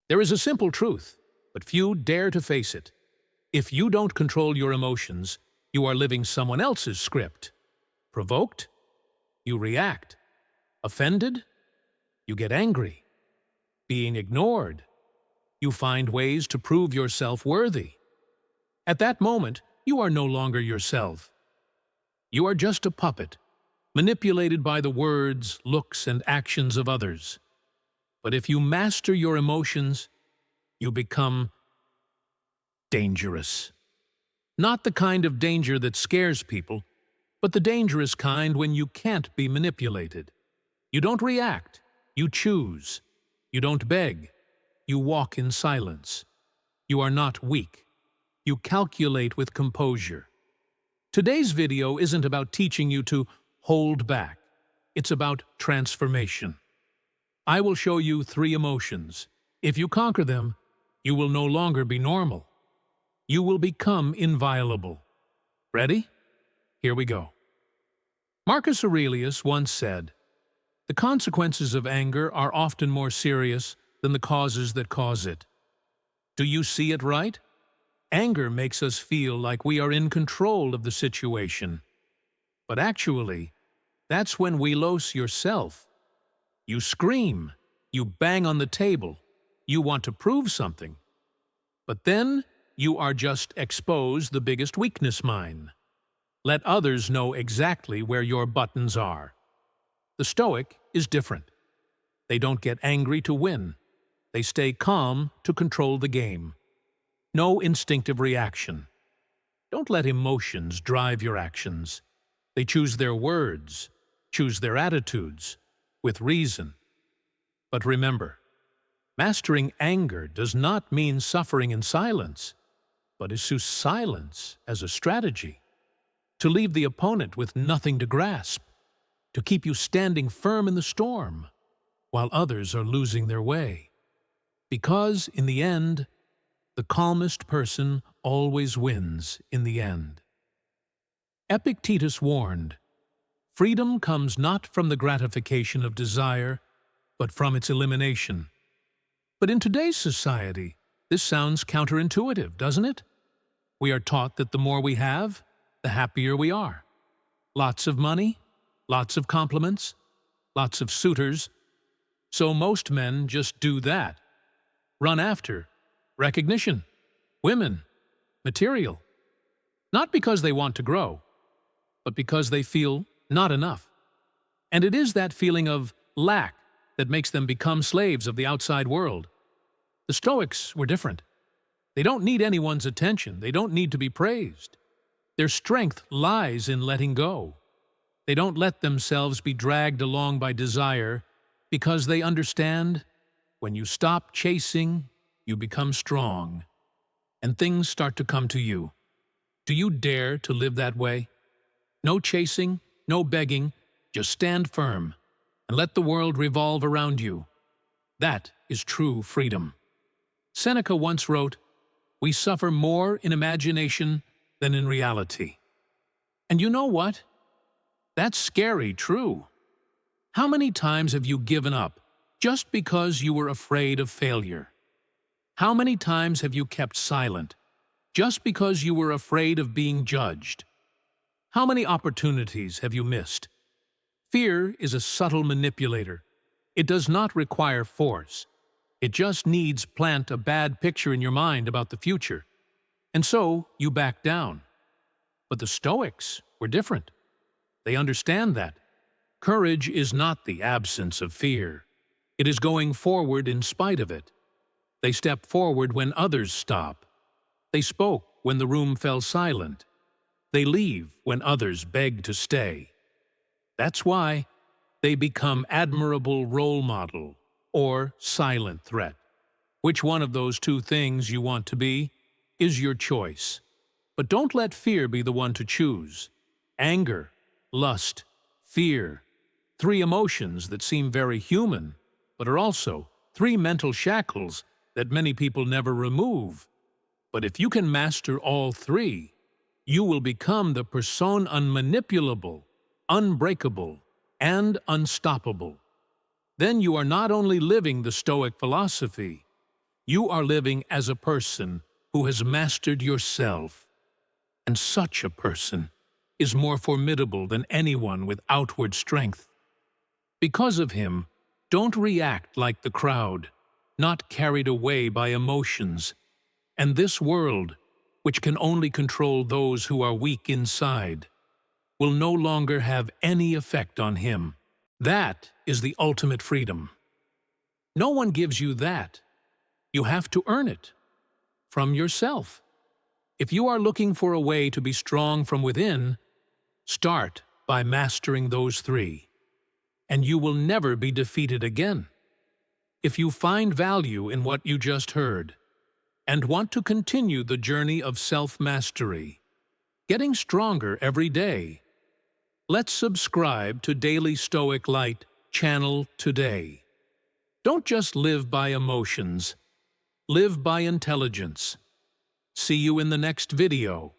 There is a simple truth, but few dare to face it. If you don't control your emotions, you are living someone else's script. Provoked? You react. Offended? You get angry. Being ignored? You find ways to prove yourself worthy. At that moment, you are no longer yourself. You are just a puppet, manipulated by the words, looks, and actions of others. But if you master your emotions, you become dangerous. Not the kind of danger that scares people, but the dangerous kind when you can't be manipulated. You don't react, you choose. You don't beg, you walk in silence. You are not weak. You calculate with composure. Today's video isn't about teaching you to hold back. It's about transformation. I will show you 3 emotions. If you conquer them, you will no longer be normal. You will become inviolable. Ready? Here we go. Marcus Aurelius once said, "The consequences of anger are often more serious than the causes that cause it." Do you see it right? Anger makes us feel like we are in control of the situation. But actually, that's when we lose yourself. You scream, you bang on the table, you want to prove something. But then you are just expose the biggest weakness mine. Let others know exactly where your buttons are. The Stoic is different. They don't get angry to win. They stay calm to control the game. No instinctive reaction. Don't let emotions drive your actions. They choose their words, choose their attitudes, with reason. But remember, mastering anger does not mean suffering in silence, but is to silence as a strategy, to leave the opponent with nothing to grasp, to keep you standing firm in the storm, while others are losing their way. Because, in the end, the calmest person always wins in the end. Epictetus warned, "Freedom comes not from the gratification of desire, but from its elimination." But in today's society, this sounds counterintuitive, doesn't it? We are taught that the more we have, the happier we are. Lots of money, lots of compliments, lots of suitors. So most men just do that. Run after recognition, women, material. Not because they want to grow, but because they feel not enough. And it is that feeling of lack that makes them become slaves of the outside world. The Stoics were different. They don't need anyone's attention. They don't need to be praised. Their strength lies in letting go. They don't let themselves be dragged along by desire because they understand when you stop chasing, you become strong, and things start to come to you. Do you dare to live that way? No chasing, no begging, just stand firm and let the world revolve around you. That is true freedom. Seneca once wrote, "We suffer more in imagination than in reality." And you know what? That's scary true. How many times have you given up just because you were afraid of failure? How many times have you kept silent just because you were afraid of being judged? How many opportunities have you missed? Fear is a subtle manipulator. It does not require force. It just needs plant a bad picture in your mind about the future. And so you back down. But the Stoics were different. They understand that. Courage is not the absence of fear. It is going forward in spite of it. They step forward when others stop. They spoke when the room fell silent. They leave when others beg to stay. That's why they become admirable role model or silent threat. Which one of those 2 things you want to be is your choice. But don't let fear be the one to choose. Anger, lust, fear, 3 emotions that seem very human, but are also 3 mental shackles that many people never remove. But if you can master all 3, you will become the person unmanipulable, unbreakable, and unstoppable. Then you are not only living the Stoic philosophy, You are living as a person who has mastered yourself, and such a person is more formidable than anyone with outward strength. Because of him, don't react like the crowd, not carried away by emotions, and this world, which can only control those who are weak inside, will no longer have any effect on him. That is the ultimate freedom. No one gives you that. You have to earn it from yourself. If you are looking for a way to be strong from within, start by mastering those three, and you will never be defeated again. If you find value in what you just heard and want to continue the journey of self-mastery, getting stronger every day, let's subscribe to Daily Stoic Light channel today. Don't just live by emotions, live by intelligence. See you in the next video.